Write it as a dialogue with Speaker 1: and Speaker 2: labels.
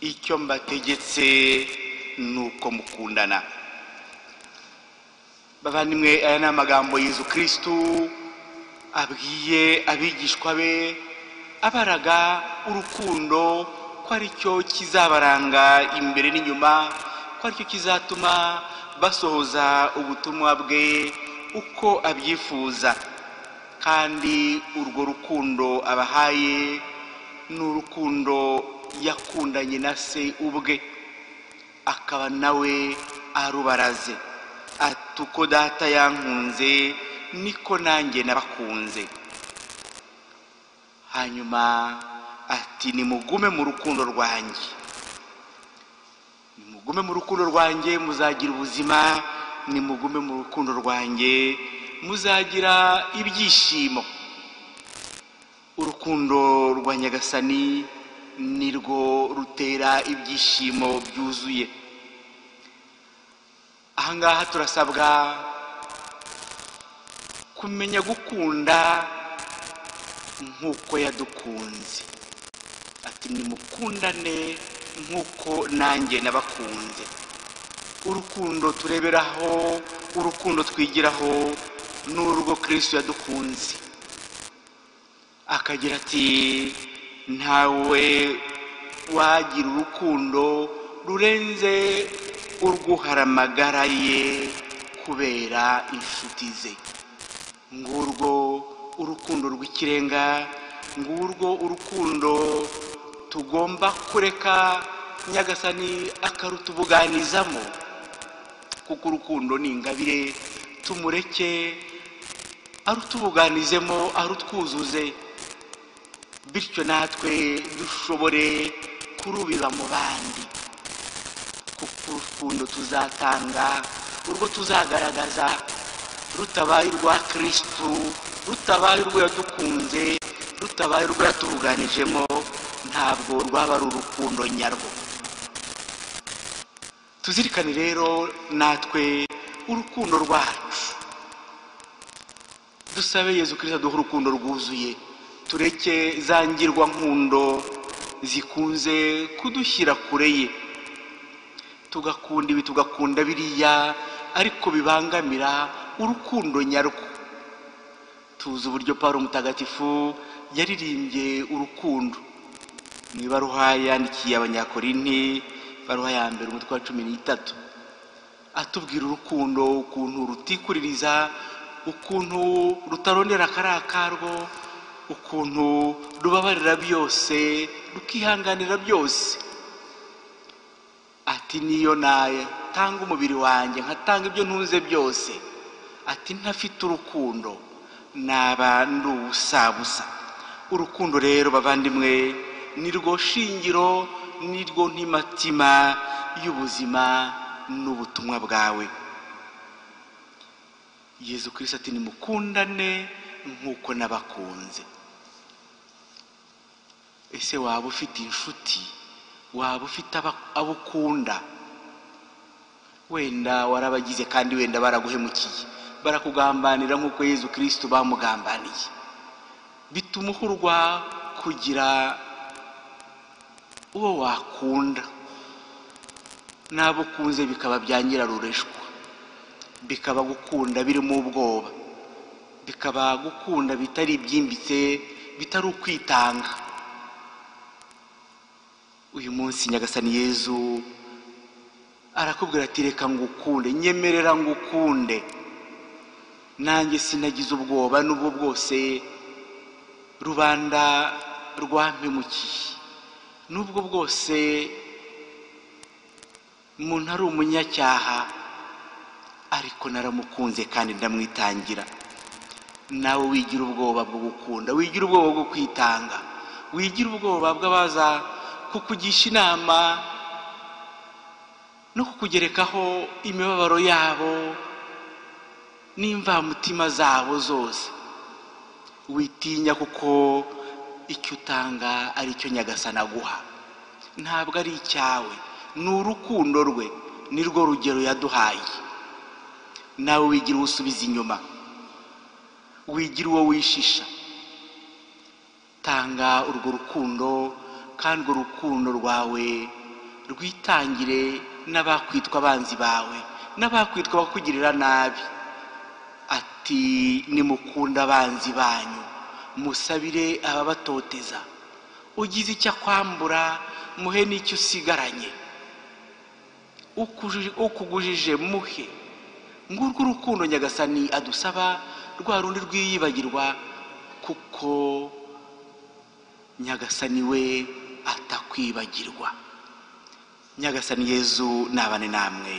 Speaker 1: icyo mbategetse nuko mukundana. Bavandimwe, aya ni amagambo Yezu Kristu abwiye abigishwa be abaraga urukundo ko ari cyo kizabaranga imbere n'inyuma, ko ari cyo kizatuma basohoza ubutumwa bwe uko abyifuza. Kandi urwo rukundo abahaye ni urukundo yakundanye na se ubwe, akaba nawe arubaraze ati uko data yankunze niko nanjye nabakunze. Hanyuma ati nimugume mu rukundo rwanjye, nimugume mu rukundo rwanjye muzagira ubuzima, nimugume mu rukundo rwanjye muzagira ibyishimo. Urukundo rwa Nyagasani nirwo rutera ibyishimo byuzuye. Ahangaha turasabwa kumenya gukunda nk'uko yadukunze. Ati nimukundane nk'uko nanjye nabakunze. Urukundo tureberaho, urukundo twigiraho n'urwo Kristo yadukunze, akagira ati ntawe wagira urukundo rurenze urwuhara amagara ye kubera inshuti ze. Ngurwo urukundo rw'ikirenga, ngurwo urukundo tugomba kureka Nyagasani akarutubuganizamo, kuko urukundo ni ingabire. Tumureke arutubuganizemo, arutwuzuze, bityo natwe dushobore kurubiba mu bandi. Kuko urukundo tuzatanga, urwo tuzagaragaza, rutabaye urwa Kristu, rutabaye urwo yadukunze, rutabaye urwo yatubuganijemo, ntabwo rwaba ari urukundo nyarwo. Tuzirikane rero natwe urukundo rwacu, dusabe Yezu Kristo aduha urukundo rwuzuye. Tureke zangirwa nkundo zikunze kudushyira kure ye, tugakunda ibi tugakunda biriya, ariko bibangamira urukundo nyarwo. Tuzi uburyo Pawulo Mutagatifu yaririmbye urukundo mu ibaruwa yandikiye Abanyakorinti, ibaruwa ya mbere umutwe wa 13, atubwira urukundo ukuntu rutikuririza, ukuntu rutarondera akarakarwo, ukuntu rubabarira byose, rukihanganira byose. Ati niyo natanga umubiri wanjye nkatanga ibyo ntunze byose, ati ntafite urukundo naba ndi ubusabusa. Urukundo rero bavandimwe nirwo shingiro, nirwo ntimatima y'ubuzima n'ubutumwa bwawe. Yezu Kristo ati nimukundane nk'uko nabakunze. Ese waba ufite inshuti, waba ufite abo ukunda? Wenda warabagize kandi wenda baraguhemukiye, barakugambanira nk'uko Yezu Kristo bamugambaniye. Bituma uhurwa kugira uwo wakunda, n'abo ukunze bikaba bya nyirarureshwa, bikaba gukunda birimo ubwoba, bikaba gukunda bitari ibyimbitse, bitari ukwitanga. Uyu munsi Nyagasani Yezu arakubwira ati reka ngukunde, nyemerera ngukunde. Nanjye sinagize ubwoba n'ubwo bwose rubanda rwampemukiye, n'ubwo bwose umuntu ari umunyacyaha, ariko naramukunze kandi ndamwitangira. Nawe wigira ubwoba bwo gukunda, wigira ubwoba bwo kwitanga, wigira ubwoba bw'abaza kukugisha inama no kukugerekaho imibabaro yabo n'imvamutima zabo zose. Witinya, kuko icyo utanga ari cyo Nyagasani aguha, ntabwo ari icyawe, ni urukundo rwe, nirwo rugero yaduhaye. Nawe wigira usubiza inyuma, wigira uwo wishisha. Tanga urwo rukundo, kandi urwo rukundo rwawe rwitangire n'abakwitwa abanzi bawe n'abakwitwa bakugirira nabi. Ati nimukunda abanzi banyu, musabire ababatoteza, ugize icyo akwambura muhe n'icyo usigaranye, ukugujije muhe. Ngurwo urukundo Nyagasani adusaba, rwa rundi rwiyibagirwa, kuko Nyagasani we atakwibagirwa. Nyagasani Yezu nabane namwe.